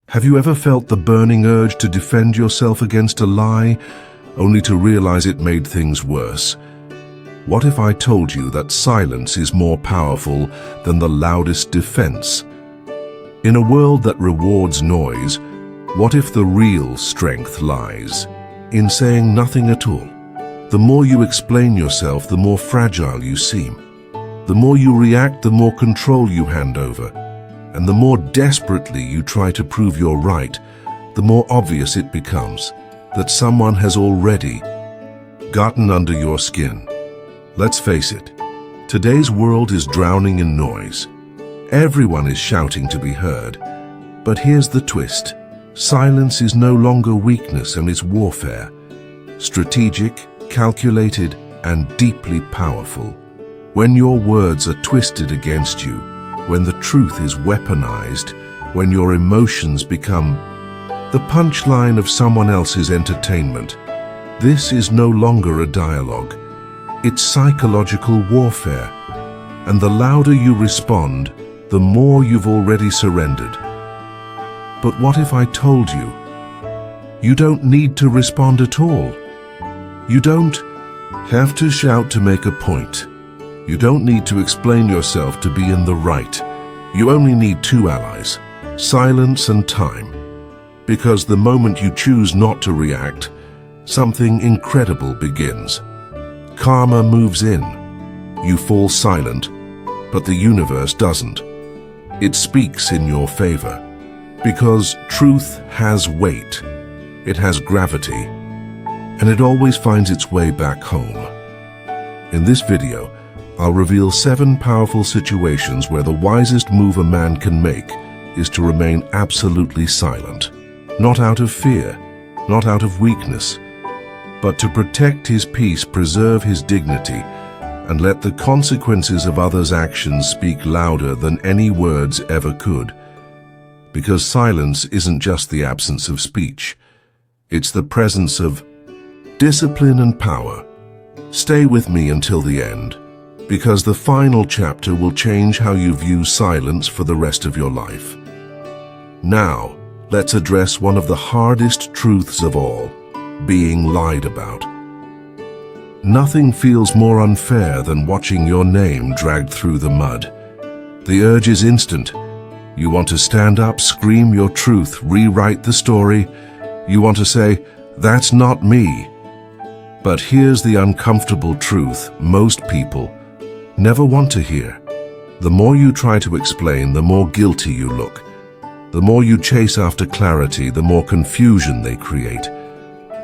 Have you ever felt the burning urge to defend yourself against a lie, only to realize it made things worse? What if I told you that silence is more powerful than the loudest defense? In a world that rewards noise, what if the real strength lies in saying nothing at all? The more you explain yourself, the more fragile you seem. The more you react, the more control you hand over. And the more desperately you try to prove you're right, the more obvious it becomes that someone has already gotten under your skin. Let's face it, today's world is drowning in noise. Everyone is shouting to be heard. But here's the twist. Silence is no longer weakness, and it's warfare. Strategic, calculated, and deeply powerful. When your words are twisted against you, when the truth is weaponized, when your emotions become the punchline of someone else's entertainment, this is no longer a dialogue. It's psychological warfare. And the louder you respond, the more you've already surrendered. But what if I told you, you don't need to respond at all? You don't have to shout to make a point. You don't need to explain yourself to be in the right. You only need two allies, silence and time. Because the moment you choose not to react, something incredible begins. Karma moves in. You fall silent, but the universe doesn't. It speaks in your favor. Because truth has weight. It has gravity. And it always finds its way back home. In this video, I'll reveal 7 powerful situations where the wisest move a man can make is to remain absolutely silent. Not out of fear, not out of weakness, but to protect his peace, preserve his dignity, and let the consequences of others' actions speak louder than any words ever could. Because silence isn't just the absence of speech. It's the presence of discipline and power. Stay with me until the end, because the final chapter will change how you view silence for the rest of your life. Now, let's address one of the hardest truths of all, being lied about. Nothing feels more unfair than watching your name dragged through the mud. The urge is instant. You want to stand up, scream your truth, rewrite the story. You want to say, "That's not me." But here's the uncomfortable truth most people never want to hear. The more you try to explain, the more guilty you look. The more you chase after clarity, the more confusion they create.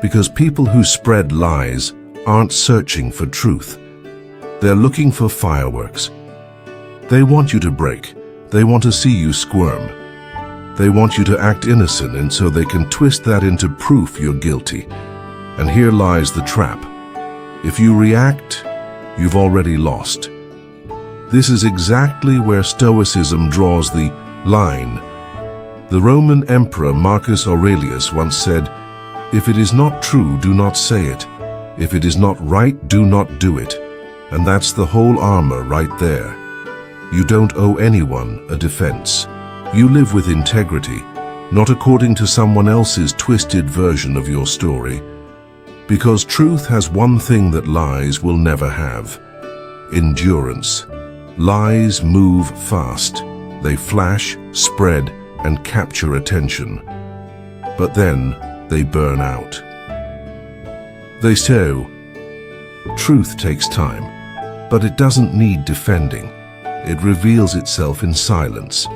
Because people who spread lies aren't searching for truth. They're looking for fireworks. They want you to break. They want to see you squirm. They want you to act innocent, and so they can twist that into proof you're guilty. And here lies the trap. If you react, you've already lost. This is exactly where Stoicism draws the line. The Roman Emperor Marcus Aurelius once said, "If it is not true, do not say it. If it is not right, do not do it." And that's the whole armor right there. You don't owe anyone a defense. You live with integrity, not according to someone else's twisted version of your story. Because truth has one thing that lies will never have: endurance. Lies move fast. They flash, spread, and capture attention. But then they burn out. They say, truth takes time, but it doesn't need defending. It reveals itself in silence.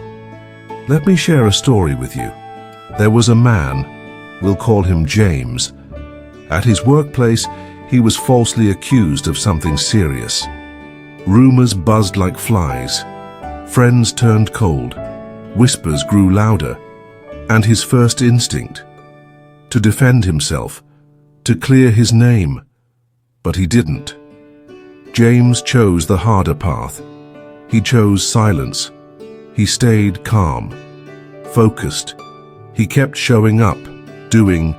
Let me share a story with you. There was a man, we'll call him James. At his workplace, he was falsely accused of something serious. Rumors buzzed like flies. Friends turned cold. Whispers grew louder. And his first instinct, to defend himself, to clear his name. But he didn't. James chose the harder path. He chose silence. He stayed calm, focused. He kept showing up, doing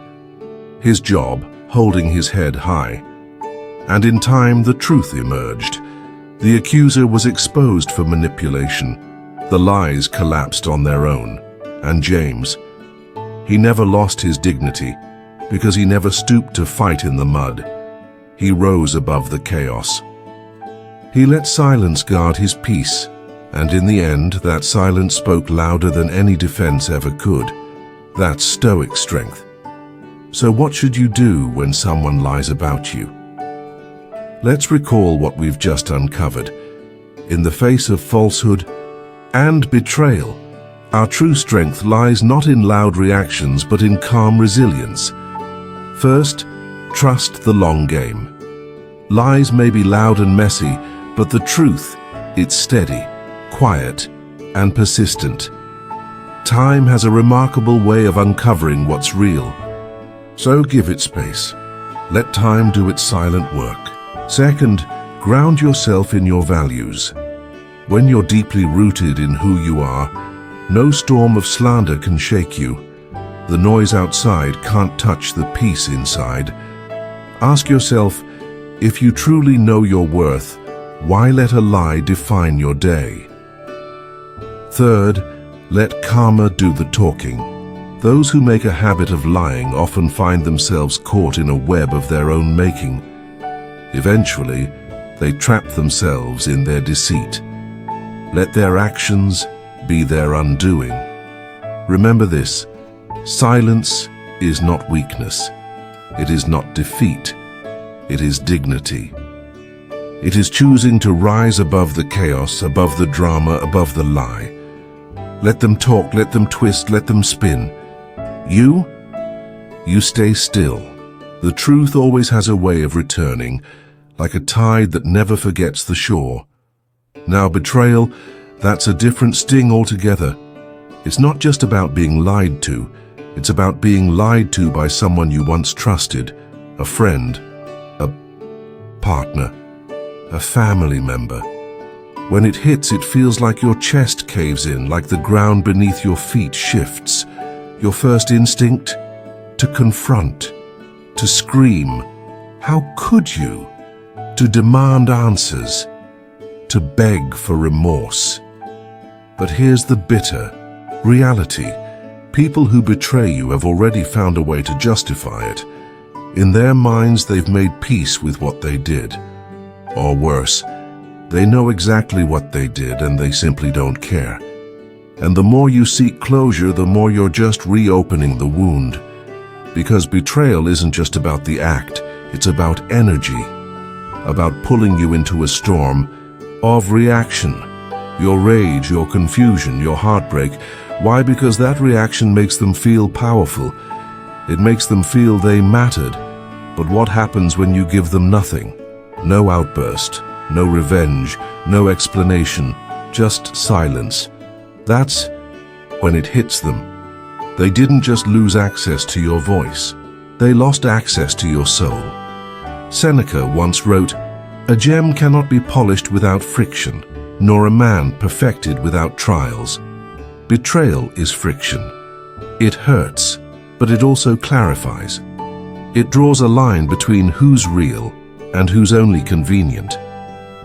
his job, holding his head high. And in time, the truth emerged. The accuser was exposed for manipulation. The lies collapsed on their own. And James, He never lost his dignity, because he never stooped to fight in the mud. He rose above the chaos. He let silence guard his peace, and in the end, that silence spoke louder than any defense ever could. That's stoic strength. So what should you do when someone lies about you? Let's recall what we've just uncovered. In the face of falsehood and betrayal, our true strength lies not in loud reactions but in calm resilience. First, trust the long game. Lies may be loud and messy, but the truth, it's steady, quiet, and persistent. Time has a remarkable way of uncovering what's real. So give it space. Let time do its silent work. Second, ground yourself in your values. When you're deeply rooted in who you are, no storm of slander can shake you. The noise outside can't touch the peace inside. Ask yourself, if you truly know your worth, why let a lie define your day? Third, let karma do the talking. Those who make a habit of lying often find themselves caught in a web of their own making. Eventually, they trap themselves in their deceit. Let their actions be their undoing. Remember this, silence is not weakness. It is not defeat. It is dignity. It is choosing to rise above the chaos, above the drama, above the lie. Let them talk, let them twist, let them spin. You stay still. The truth always has a way of returning, like a tide that never forgets the shore. Now betrayal, that's a different sting altogether. It's not just about being lied to, it's about being lied to by someone you once trusted, a friend, a partner, a family member. When it hits, it feels like your chest caves in, like the ground beneath your feet shifts. Your first instinct? To confront, to scream. How could you? To demand answers, to beg for remorse. But here's the bitter reality. People who betray you have already found a way to justify it. In their minds, they've made peace with what they did. Or worse, they know exactly what they did and they simply don't care. And the more you seek closure, the more you're just reopening the wound. Because betrayal isn't just about the act, it's about energy. About pulling you into a storm of reaction. Your rage, your confusion, your heartbreak. Why? Because that reaction makes them feel powerful. It makes them feel they mattered. But what happens when you give them nothing? No outburst, no revenge, no explanation, just silence. That's when it hits them. They didn't just lose access to your voice. They lost access to your soul. Seneca once wrote, "A gem cannot be polished without friction, nor a man perfected without trials." Betrayal is friction. It hurts, but it also clarifies. It draws a line between who's real and who's only convenient.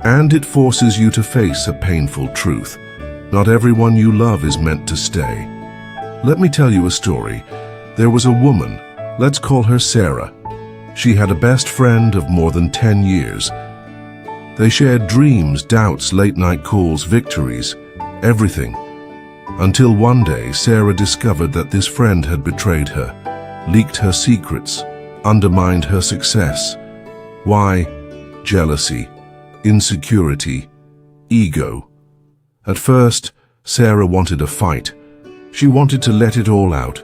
And it forces you to face a painful truth. Not everyone you love is meant to stay. Let me tell you a story. There was a woman, let's call her Sarah. She had a best friend of more than 10 years. They shared dreams, doubts, late-night calls, victories, everything. Until one day, Sarah discovered that this friend had betrayed her, leaked her secrets, undermined her success. Why? Jealousy, insecurity, ego. At first, Sarah wanted a fight. She wanted to let it all out,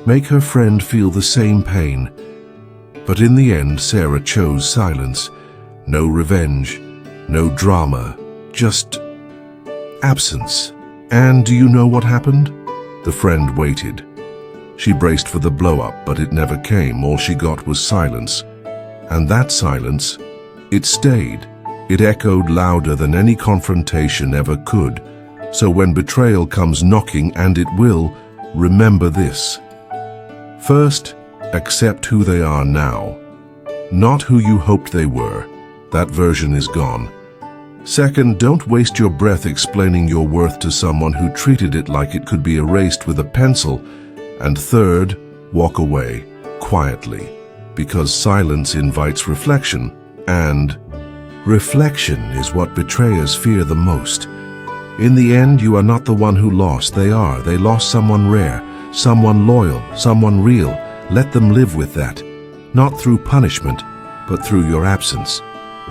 make her friend feel the same pain. But in the end, Sarah chose silence. No revenge, no drama, just absence. And do you know what happened? The friend waited. She braced for the blow-up, but it never came. All she got was silence. And that silence, it stayed. It echoed louder than any confrontation ever could. So when betrayal comes knocking, and it will, remember this. First, accept who they are now, not who you hoped they were. That version is gone. Second, don't waste your breath explaining your worth to someone who treated it like it could be erased with a pencil. And third, walk away, quietly, because silence invites reflection, and reflection is what betrayers fear the most. In the end, you are not the one who lost. They are. They lost someone rare, someone loyal, someone real. Let them live with that, not through punishment, but through your absence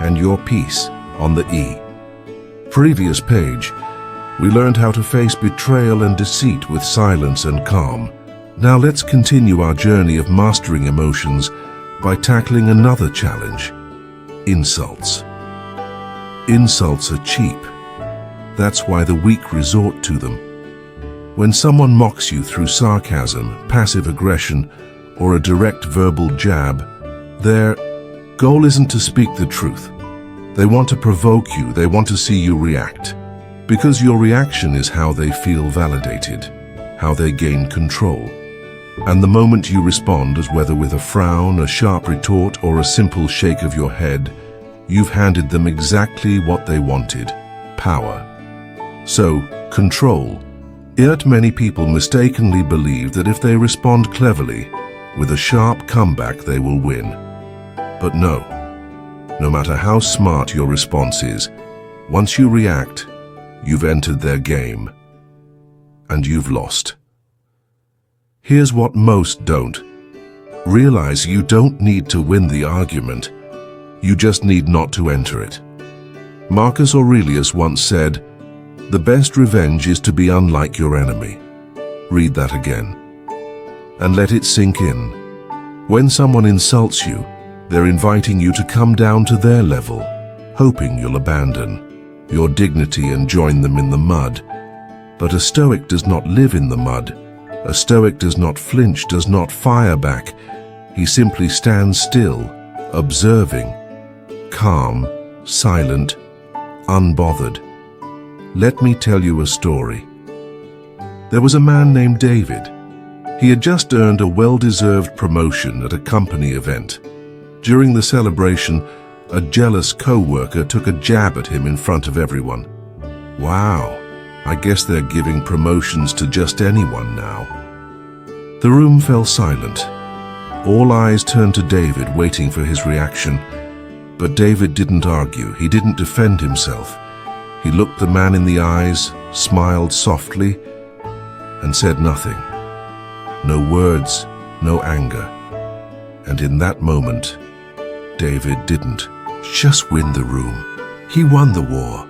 and your peace on the E. Previous page, we learned how to face betrayal and deceit with silence and calm. Now let's continue our journey of mastering emotions by tackling another challenge: insults. Insults are cheap. That's why the weak resort to them. When someone mocks you through sarcasm, passive aggression, or a direct verbal jab, their goal isn't to speak the truth. They want to provoke you. They want to see you react. Because your reaction is how they feel validated, how they gain control. And the moment you respond, as whether with a frown, a sharp retort, or a simple shake of your head, you've handed them exactly what they wanted: power. So, control. Yet many people mistakenly believe that if they respond cleverly, with a sharp comeback, they will win. But no. No matter how smart your response is, once you react, you've entered their game. And you've lost. Here's what most don't. Realize you don't need to win the argument. You just need not to enter it. Marcus Aurelius once said, "The best revenge is to be unlike your enemy." Read that again. And let it sink in. When someone insults you, they're inviting you to come down to their level, hoping you'll abandon your dignity and join them in the mud. But a Stoic does not live in the mud. A Stoic does not flinch, does not fire back. He simply stands still, observing, calm, silent, unbothered. Let me tell you a story. There was a man named David. He had just earned a well-deserved promotion at a company event. During the celebration, a jealous co-worker took a jab at him in front of everyone. Wow, I guess they're giving promotions to just anyone now. The room fell silent. All eyes turned to David, waiting for his reaction. But David didn't argue. He didn't defend himself. He looked the man in the eyes, smiled softly, and said nothing. No words, no anger. And in that moment, David didn't just win the room. He won the war.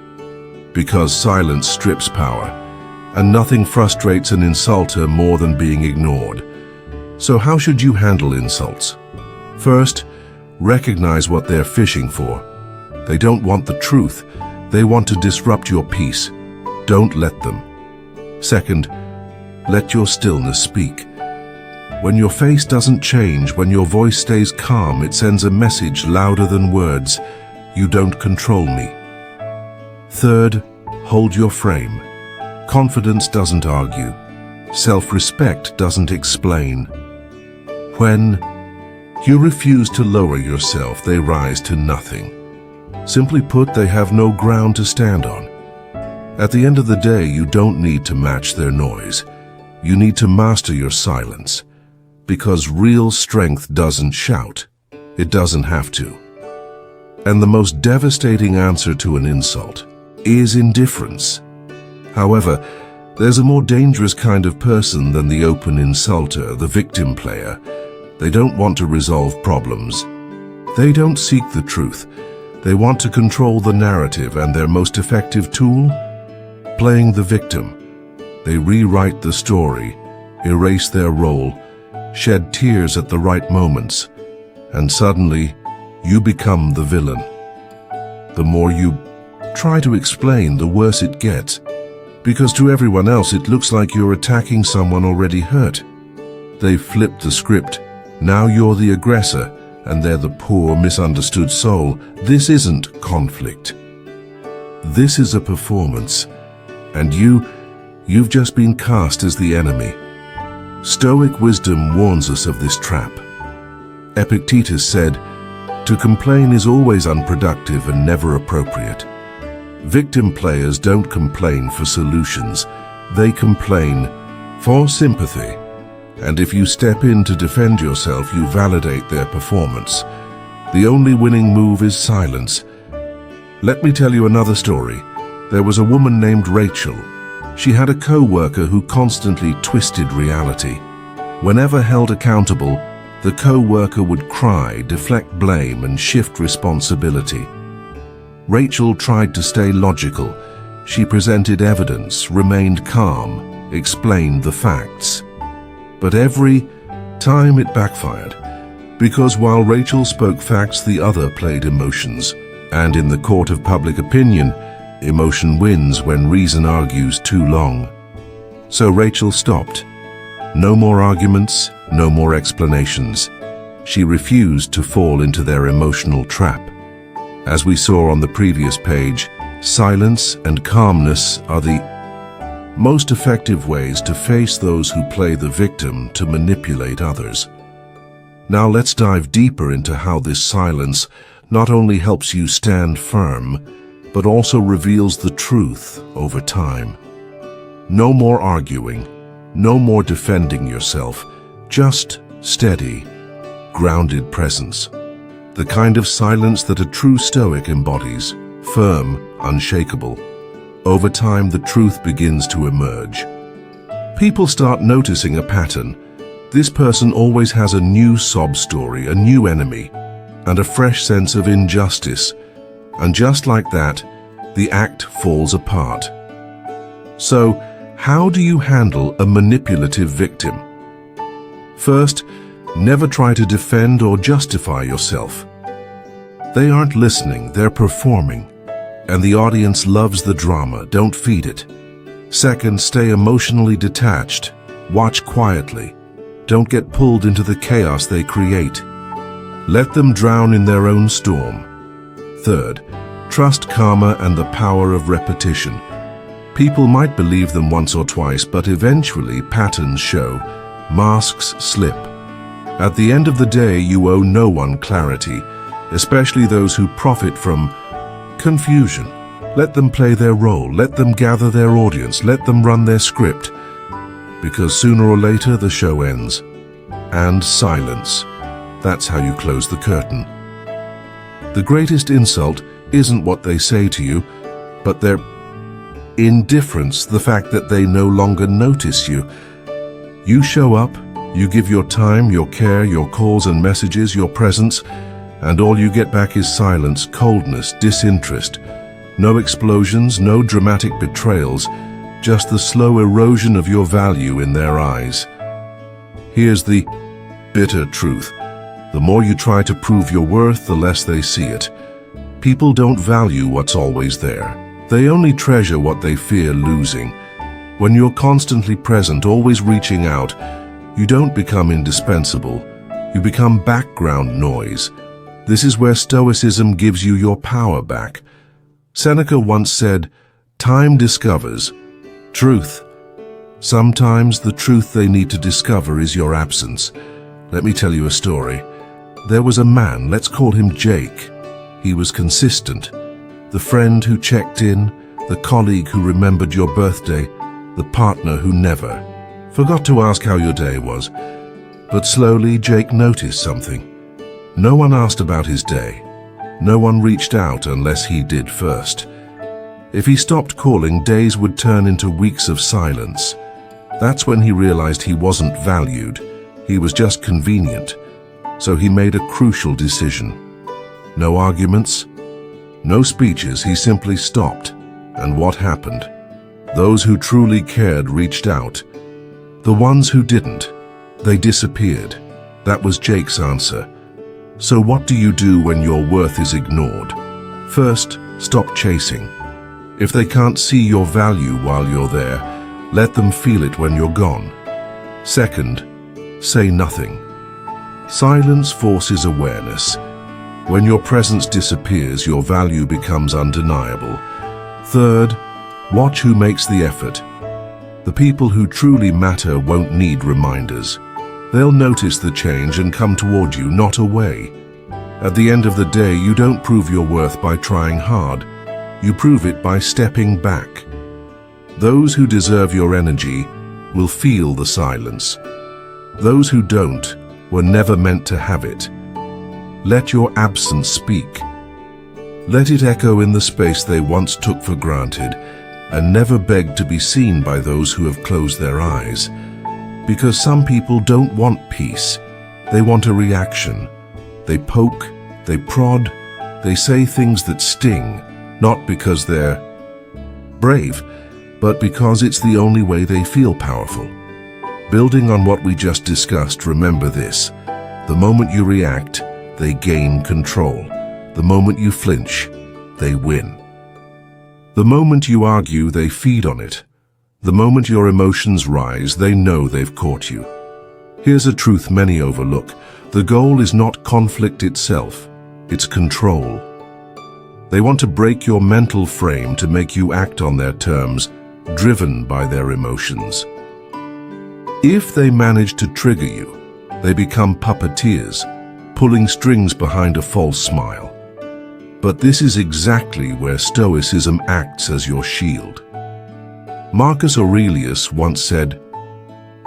Because silence strips power, and nothing frustrates an insulter more than being ignored. So how should you handle insults? First, recognize what they're fishing for. They don't want the truth. They want to disrupt your peace. Don't let them. Second, let your stillness speak. When your face doesn't change, when your voice stays calm, it sends a message louder than words. You don't control me. Third, hold your frame. Confidence doesn't argue. Self-respect doesn't explain. When you refuse to lower yourself, they rise to nothing. Simply put, they have no ground to stand on. At the end of the day, you don't need to match their noise. You need to master your silence. Because real strength doesn't shout. It doesn't have to. And the most devastating answer to an insult is indifference. However, there's a more dangerous kind of person than the open insulter, the victim player. They don't want to resolve problems. They don't seek the truth. They want to control the narrative, and their most effective tool? Playing the victim. They rewrite the story, erase their role, shed tears at the right moments, and suddenly you become the villain. The more you try to explain, the worse it gets, because to everyone else it looks like you're attacking someone already hurt. They've flipped the script. Now you're the aggressor, and they're the poor, misunderstood soul. This isn't conflict. This is a performance, and you've just been cast as the enemy. Stoic wisdom warns us of this trap. Epictetus said, "To complain is always unproductive and never appropriate." Victim players don't complain for solutions. They complain for sympathy. And if you step in to defend yourself, you validate their performance. The only winning move is silence. Let me tell you another story. There was a woman named Rachel. She had a co-worker who constantly twisted reality. Whenever held accountable, the co-worker would cry, deflect blame, and shift responsibility. Rachel tried to stay logical. She presented evidence, remained calm, explained the facts. But every time it backfired, because while Rachel spoke facts, the other played emotions. And in the court of public opinion, emotion wins when reason argues too long. So Rachel stopped. No more arguments, no more explanations. She refused to fall into their emotional trap. As we saw on the previous page, silence and calmness are the most effective ways to face those who play the victim to manipulate others. Now let's dive deeper into how this silence not only helps you stand firm, but also reveals the truth over time. No more arguing, no more defending yourself, just steady, grounded presence. The kind of silence that a true Stoic embodies, firm, unshakable. Over time, the truth begins to emerge. People start noticing a pattern. This person always has a new sob story, a new enemy, and a fresh sense of injustice. And just like that, the act falls apart. So, how do you handle a manipulative victim? First, never try to defend or justify yourself. They aren't listening, they're performing. And the audience loves the drama, don't feed it. Second, stay emotionally detached. Watch quietly. Don't get pulled into the chaos they create. Let them drown in their own storm. Third, trust karma and the power of repetition. People might believe them once or twice, but eventually patterns show, masks slip. At the end of the day, you owe no one clarity, especially those who profit from confusion. Let them play their role, let them gather their audience, let them run their script. Because sooner or later the show ends. And silence. That's how you close the curtain. The greatest insult isn't what they say to you, but their indifference, the fact that they no longer notice you. You show up, you give your time, your care, your calls and messages, your presence, and all you get back is silence, coldness, disinterest. No explosions, no dramatic betrayals, just the slow erosion of your value in their eyes. Here's the bitter truth. The more you try to prove your worth, the less they see it. People don't value what's always there. They only treasure what they fear losing. When you're constantly present, always reaching out, you don't become indispensable. You become background noise. This is where Stoicism gives you your power back. Seneca once said, "Time discovers truth." Sometimes the truth they need to discover is your absence. Let me tell you a story. There was a man, let's call him Jake. He was consistent. The friend who checked in, the colleague who remembered your birthday, the partner who never forgot to ask how your day was. But slowly Jake noticed something. No one asked about his day. No one reached out unless he did first. If he stopped calling, days would turn into weeks of silence. That's when he realized he wasn't valued. He was just convenient. So he made a crucial decision. No arguments, no speeches, he simply stopped. And what happened? Those who truly cared reached out. The ones who didn't, they disappeared. That was Jake's answer. So what do you do when your worth is ignored? First, stop chasing. If they can't see your value while you're there, let them feel it when you're gone. Second, say nothing. Silence forces awareness. When your presence disappears, your value becomes undeniable. Third, watch who makes the effort. The people who truly matter won't need reminders. They'll notice the change and come toward you, not away. At the end of the day, you don't prove your worth by trying hard. You prove it by stepping back. Those who deserve your energy will feel the silence. Those who don't were never meant to have it. Let your absence speak. Let it echo in the space they once took for granted, and never beg to be seen by those who have closed their eyes. Because some people don't want peace. They want a reaction. They poke, they prod, they say things that sting, not because they're brave, but because it's the only way they feel powerful. Building on what we just discussed, remember this. The moment you react, they gain control. The moment you flinch, they win. The moment you argue, they feed on it. The moment your emotions rise, they know they've caught you. Here's a truth many overlook. The goal is not conflict itself, it's control. They want to break your mental frame to make you act on their terms, driven by their emotions. If they manage to trigger you, they become puppeteers, pulling strings behind a false smile. But this is exactly where Stoicism acts as your shield. Marcus Aurelius once said,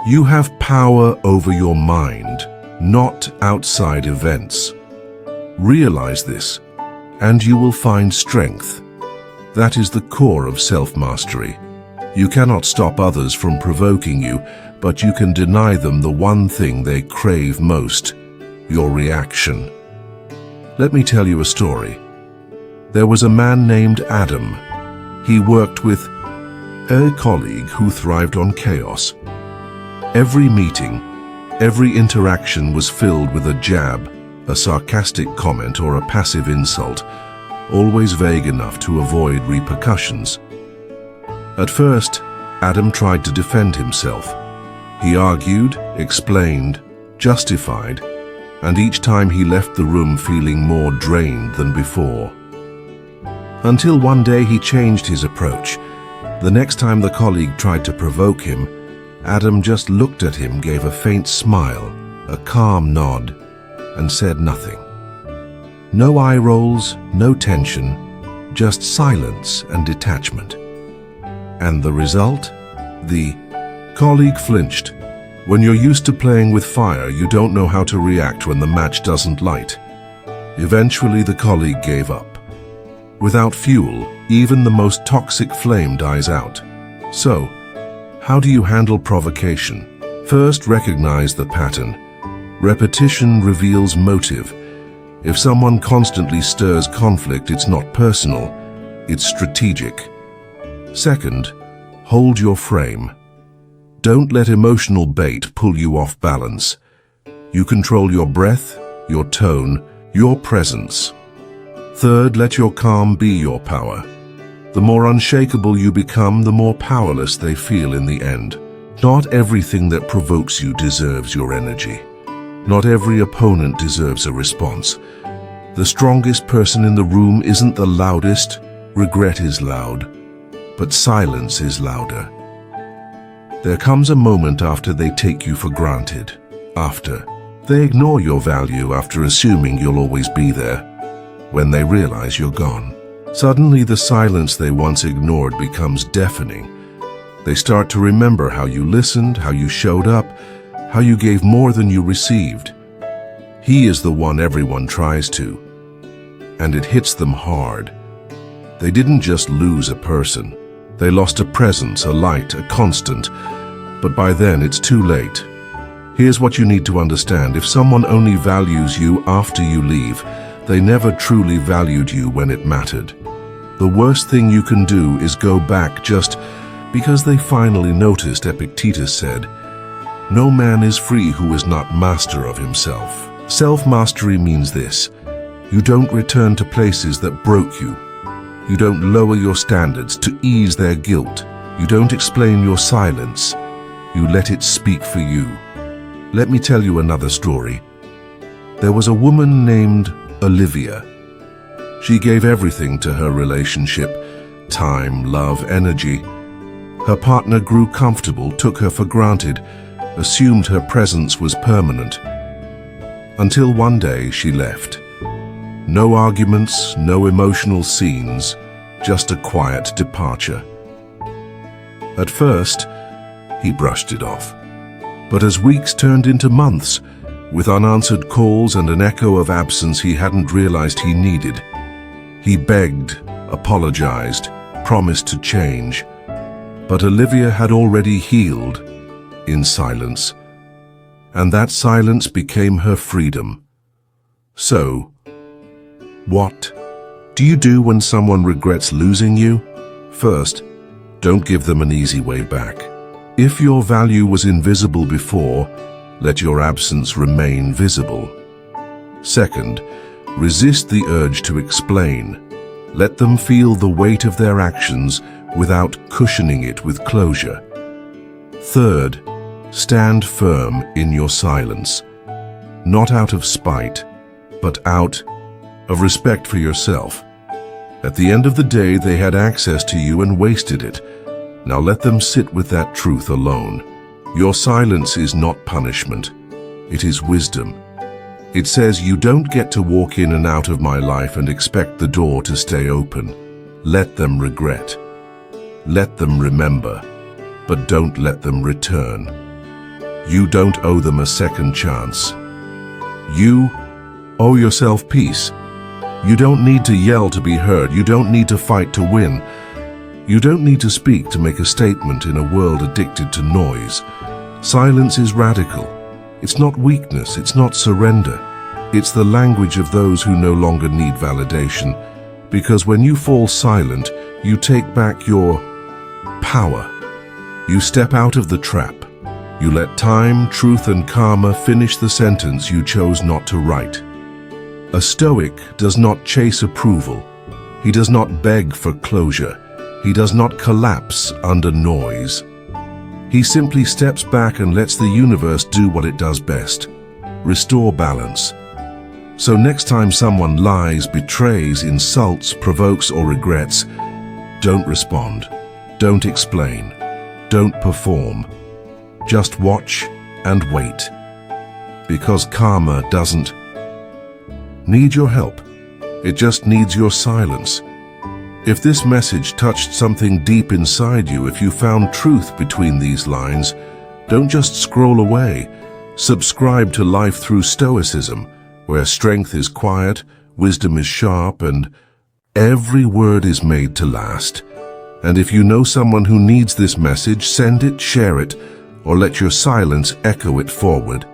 "You have power over your mind, not outside events. Realize this, and you will find strength." That is the core of self-mastery. You cannot stop others from provoking you, but you can deny them the one thing they crave most, your reaction. Let me tell you a story. There was a man named Adam. He worked with a colleague who thrived on chaos. Every meeting, every interaction was filled with a jab, a sarcastic comment, or a passive insult, always vague enough to avoid repercussions. At first, Adam tried to defend himself. He argued, explained, justified, and each time he left the room feeling more drained than before. Until one day he changed his approach. The next time the colleague tried to provoke him, Adam just looked at him, gave a faint smile, a calm nod, and said nothing. No eye rolls, no tension, just silence and detachment. And the result? The colleague flinched. When you're used to playing with fire, you don't know how to react when the match doesn't light. Eventually, the colleague gave up. Without fuel, even the most toxic flame dies out. So, how do you handle provocation? First, recognize the pattern. Repetition reveals motive. If someone constantly stirs conflict, it's not personal, it's strategic. Second, hold your frame. Don't let emotional bait pull you off balance. You control your breath, your tone, your presence. Third, let your calm be your power. The more unshakable you become, the more powerless they feel in the end. Not everything that provokes you deserves your energy. Not every opponent deserves a response. The strongest person in the room isn't the loudest. Regret is loud, but silence is louder. There comes a moment after they take you for granted. After they ignore your value, after assuming you'll always be there. When they realize you're gone. Suddenly the silence they once ignored becomes deafening. They start to remember how you listened, how you showed up, how you gave more than you received. He is the one everyone tries to. And it hits them hard. They didn't just lose a person. They lost a presence, a light, a constant. But by then it's too late. Here's what you need to understand. If someone only values you after you leave, they never truly valued you when it mattered. The worst thing you can do is go back just because they finally noticed. Epictetus said, "No man is free who is not master of himself." Self-mastery means this. You don't return to places that broke you. You don't lower your standards to ease their guilt. You don't explain your silence. You let it speak for you. Let me tell you another story. There was a woman named Olivia. She gave everything to her relationship: time, love, energy. Her partner grew comfortable, took her for granted, assumed her presence was permanent. Until one day she left. No arguments, no emotional scenes, just a quiet departure. At first, he brushed it off. But as weeks turned into months, with unanswered calls and an echo of absence he hadn't realized he needed, he begged, apologized, promised to change. But Olivia had already healed in silence, and that silence became her freedom. So, what do you do when someone regrets losing you? First, don't give them an easy way back. If your value was invisible before, let your absence remain visible. Second, resist the urge to explain. Let them feel the weight of their actions without cushioning it with closure. Third, stand firm in your silence, not out of spite, but out of respect for yourself. At the end of the day, they had access to you and wasted it. Now let them sit with that truth alone. Your silence is not punishment. It is wisdom. It says you don't get to walk in and out of my life and expect the door to stay open. Let them regret. Let them remember, but don't let them return. You don't owe them a second chance. You owe yourself peace. You don't need to yell to be heard. You don't need to fight to win. You don't need to speak to make a statement in a world addicted to noise. Silence is radical. It's not weakness, it's not surrender. It's the language of those who no longer need validation. Because when you fall silent, you take back your power. You step out of the trap. You let time, truth, and karma finish the sentence you chose not to write. A Stoic does not chase approval. He does not beg for closure. He does not collapse under noise. He simply steps back and lets the universe do what it does best: restore balance. So next time someone lies, betrays, insults, provokes, or regrets, don't respond. Don't explain. Don't perform. Just watch and wait. Because karma doesn't need your help. It just needs your silence. If this message touched something deep inside you, if you found truth between these lines, don't just scroll away. Subscribe to Life Through Stoicism, where strength is quiet, wisdom is sharp, and every word is made to last. And if you know someone who needs this message, send it, share it, or let your silence echo it forward.